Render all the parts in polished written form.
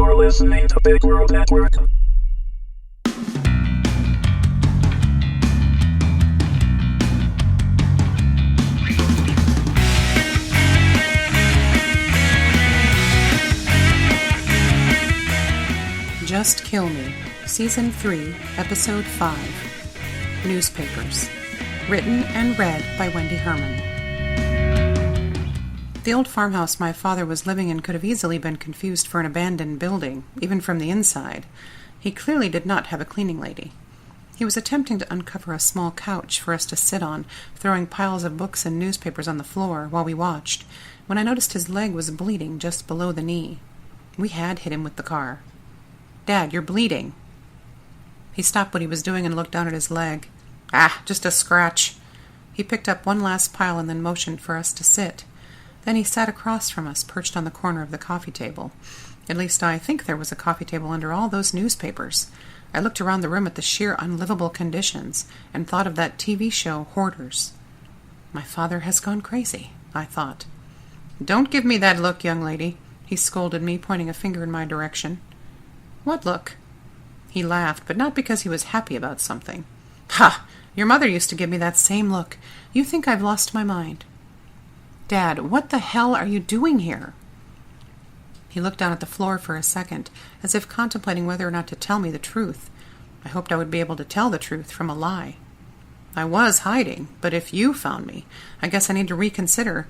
You're listening to Big World Network. Just Kill Me, Season 3, Episode 5, Newspapers. Written and read by Wendy Herman. The old farmhouse my father was living in could have easily been confused for an abandoned building, even from the inside. He clearly did not have a cleaning lady. He was attempting to uncover a small couch for us to sit on, throwing piles of books and newspapers on the floor while we watched, when I noticed his leg was bleeding just below the knee. We had hit him with the car. "Dad, you're bleeding." He stopped what he was doing and looked down at his leg. "Ah, just a scratch." He picked up one last pile and then motioned for us to sit. Then he sat across from us, perched on the corner of the coffee table. At least I think there was a coffee table under all those newspapers. I looked around the room at the sheer unlivable conditions and thought of that TV show, Hoarders. My father has gone crazy, I thought. "Don't give me that look, young lady," he scolded me, pointing a finger in my direction. "What look?" He laughed, but not because he was happy about something. "Ha! Your mother used to give me that same look. You think I've lost my mind." "Dad, what the hell are you doing here?" He looked down at the floor for a second, as if contemplating whether or not to tell me the truth. I hoped I would be able to tell the truth from a lie. "I was hiding, but if you found me, I guess I need to reconsider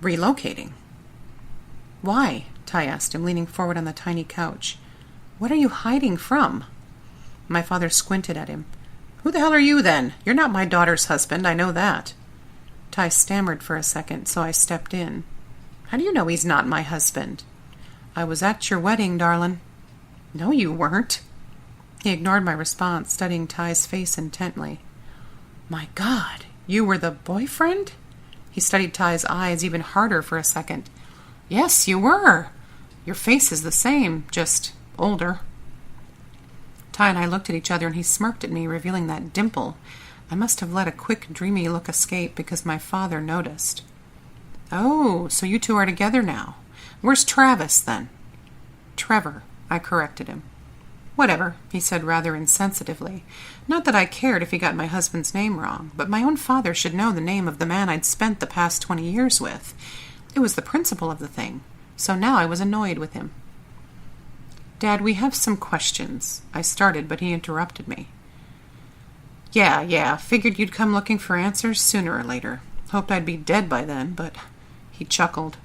relocating." "Why?" Ty asked him, leaning forward on the tiny couch. "What are you hiding from?" My father squinted at him. "Who the hell are you, then? You're not my daughter's husband, I know that." Ty stammered for a second, so I stepped in. "How do you know he's not my husband?" "I was at your wedding, darlin'." "No, you weren't." He ignored my response, studying Ty's face intently. "My God, you were the boyfriend?" He studied Ty's eyes even harder for a second. "Yes, you were. Your face is the same, just older." Ty and I looked at each other and he smirked at me, revealing that dimple. I must have let a quick, dreamy look escape because my father noticed. "Oh, so you two are together now. Where's Travis, then?" "Trevor," I corrected him. "Whatever," he said rather insensitively. Not that I cared if he got my husband's name wrong, but my own father should know the name of the man I'd spent the past 20 years with. It was the principle of the thing, so now I was annoyed with him. "Dad, we have some questions," I started, but he interrupted me. Yeah, figured you'd come looking for answers sooner or later. Hoped I'd be dead by then, but..." He chuckled.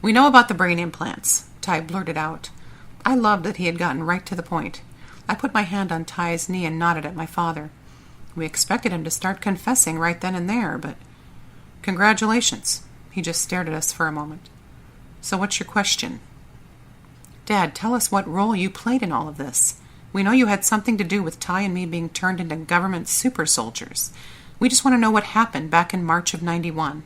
"We know about the brain implants," Ty blurted out. I loved that he had gotten right to the point. I put my hand on Ty's knee and nodded at my father. We expected him to start confessing right then and there, but... "Congratulations." He just stared at us for a moment. "So what's your question?" "Dad, tell us what role you played in all of this. We know you had something to do with Ty and me being turned into government super soldiers. We just want to know what happened back in March of '91.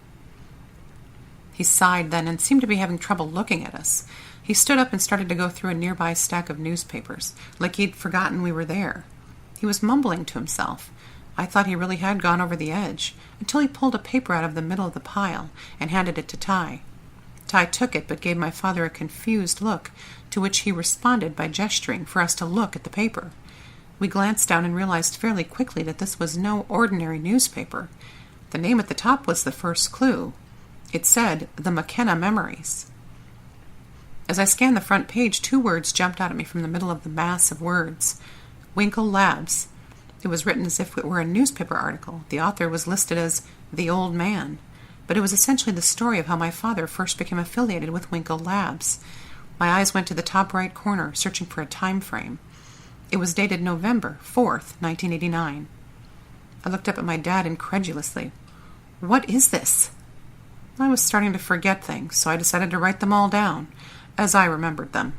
He sighed then and seemed to be having trouble looking at us. He stood up and started to go through a nearby stack of newspapers, like he'd forgotten we were there. He was mumbling to himself. I thought he really had gone over the edge, until he pulled a paper out of the middle of the pile and handed it to Ty. Ty took it, but gave my father a confused look, to which he responded by gesturing for us to look at the paper. We glanced down and realized fairly quickly that this was no ordinary newspaper. The name at the top was the first clue. It said, "The McKenna Memories." As I scanned the front page, 2 words jumped out at me from the middle of the mass of words. Winkle Labs. It was written as if it were a newspaper article. The author was listed as The Old Man, but it was essentially the story of how my father first became affiliated with Winkle Labs. My eyes went to the top right corner, searching for a time frame. It was dated November 4th, 1989. I looked up at my dad incredulously. "What is this?" I was starting to forget things, so I decided to write them all down, as I remembered them.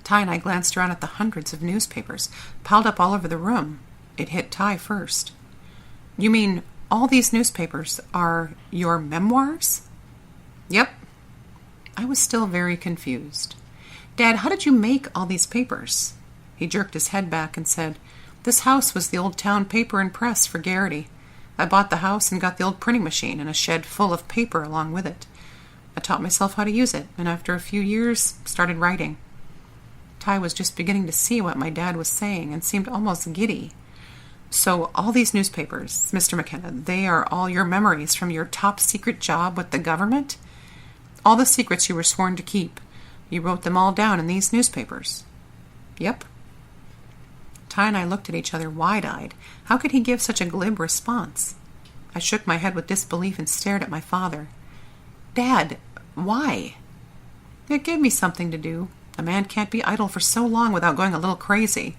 Ty and I glanced around at the hundreds of newspapers, piled up all over the room. It hit Ty first. "You mean all these newspapers are your memoirs?" "Yep." I was still very confused. "Dad, how did you make all these papers?" He jerked his head back and said, "This house was the old town paper and press for Garrity. I bought the house and got the old printing machine and a shed full of paper along with it. A taught myself how to use it, and after a few years, started writing. Ty was just beginning to see what my dad was saying and seemed almost giddy. So all these newspapers, Mr. McKenna, they are all your memories from your top secret job with the government? All the secrets you were sworn to keep. You wrote them all down in these newspapers. Yep. Ty and I looked at each other wide-eyed. How could he give such a glib response? I shook my head with disbelief and stared at my father. Dad, why? It gave me something to do. A man can't be idle for so long without going a little crazy.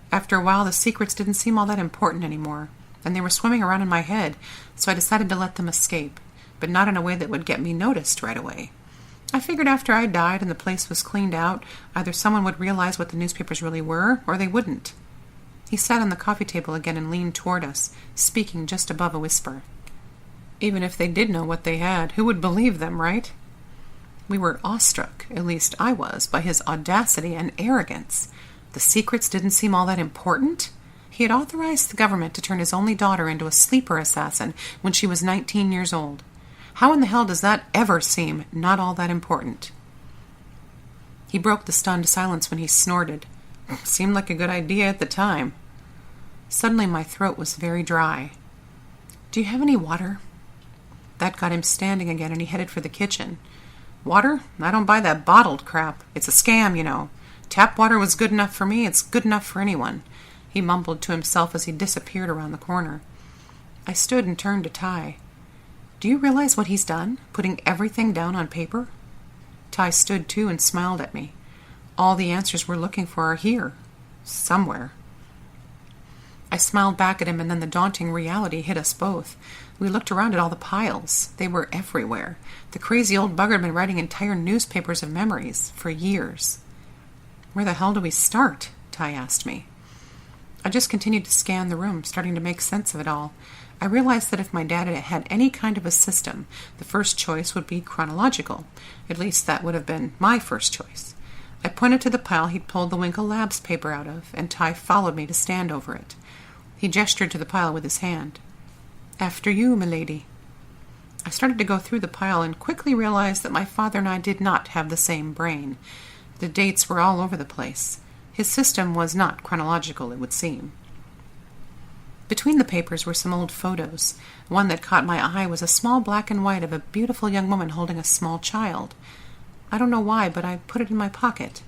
After a while, the secrets didn't seem all that important anymore, and they were swimming around in my head, so I decided to let them escape, but not in a way that would get me noticed right away. I figured after I died and the place was cleaned out, either someone would realize what the newspapers really were, or they wouldn't. He sat on the coffee table again and leaned toward us, speaking just above a whisper. Even if they did know what they had, who would believe them, right? We were awestruck, at least I was, by his audacity and arrogance. The secrets didn't seem all that important? He had authorized the government to turn his only daughter into a sleeper assassin when she was 19 years old. How in the hell does that ever seem not all that important? He broke the stunned silence when he snorted. Seemed like a good idea at the time. Suddenly my throat was very dry. Do you have any water? That got him standing again, and he headed for the kitchen. Water? I don't buy that bottled crap. It's a scam, you know. Tap water was good enough for me. It's good enough for anyone. He mumbled to himself as he disappeared around the corner. I stood and turned to Ty. Do you realize what he's done? Putting everything down on paper? Ty stood too and smiled at me. All the answers we're looking for are here. Somewhere. I smiled back at him, and then the daunting reality hit us both. We looked around at all the piles. They were everywhere. The crazy old bugger had been writing entire newspapers of memories for years. Where the hell do we start? Ty asked me. I just continued to scan the room, starting to make sense of it all. I realized that if my dad had any kind of a system, the first choice would be chronological. At least that would have been my first choice. I pointed to the pile he'd pulled the Winkle Labs paper out of, and Ty followed me to stand over it. He gestured to the pile with his hand. After you, milady. I started to go through the pile and quickly realized that my father and I did not have the same brain. The dates were all over the place. His system was not chronological, it would seem. Between the papers were some old photos. One that caught my eye was a small black and white of a beautiful young woman holding a small child. I don't know why, but I put it in my pocket.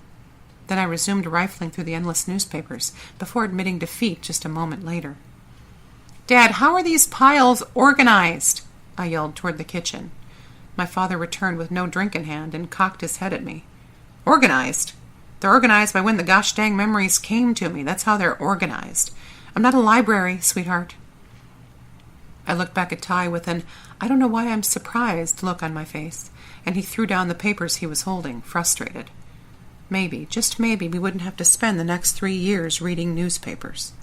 Then I resumed rifling through the endless newspapers, before admitting defeat just a moment later. Dad, how are these piles organized? I yelled toward the kitchen. My father returned with no drink in hand and cocked his head at me. Organized? They're organized by when the gosh dang memories came to me. That's how they're organized. I'm not a library, sweetheart. I looked back at Ty with an I don't know why I'm surprised look on my face, and he threw down the papers he was holding, frustrated. Maybe, just maybe, we wouldn't have to spend the next 3 years reading newspapers.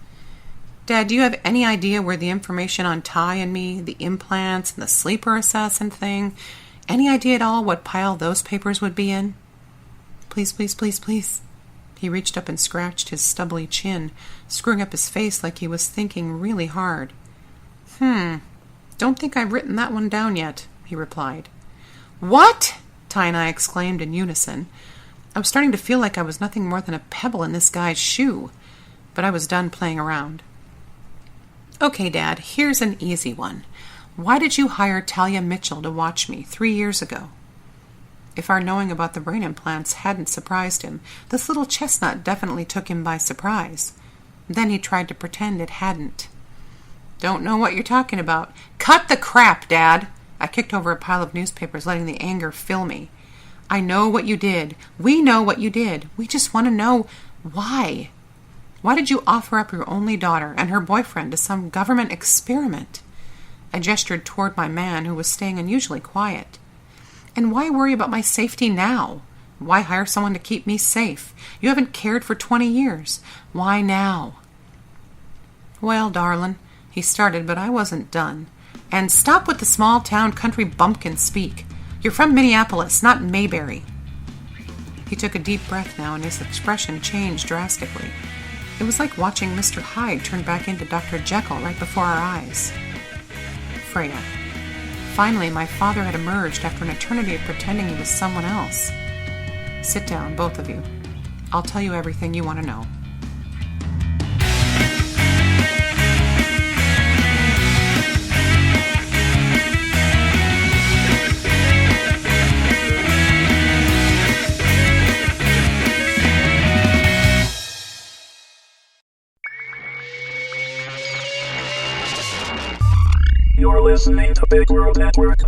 Dad, do you have any idea where the information on Ty and me, the implants and the sleeper assassin thing, any idea at all what pile those papers would be in? Please, please, please, please. He reached up and scratched his stubbly chin, screwing up his face like he was thinking really hard. Don't think I've written that one down yet, he replied. What? Ty and I exclaimed in unison. I was starting to feel like I was nothing more than a pebble in this guy's shoe, but I was done playing around. Okay, Dad, here's an easy one. Why did you hire Talia Mitchell to watch me 3 years ago? If our knowing about the brain implants hadn't surprised him, this little chestnut definitely took him by surprise. Then he tried to pretend it hadn't. Don't know what you're talking about. Cut the crap, Dad! I kicked over a pile of newspapers, letting the anger fill me. I know what you did. We know what you did. We just want to know why. Why did you offer up your only daughter and her boyfriend to some government experiment? I gestured toward my man, who was staying unusually quiet. And why worry about my safety now? Why hire someone to keep me safe? You haven't cared for 20 years. Why now? Well, darlin', he started, but I wasn't done. And stop with the small-town country bumpkin speak. You're from Minneapolis, not Mayberry. He took a deep breath now, and his expression changed drastically. It was like watching Mr. Hyde turn back into Dr. Jekyll right before our eyes. Freya. Finally, my father had emerged after an eternity of pretending he was someone else. Sit down, both of you. I'll tell you everything you want to know. You're listening to Big World Network.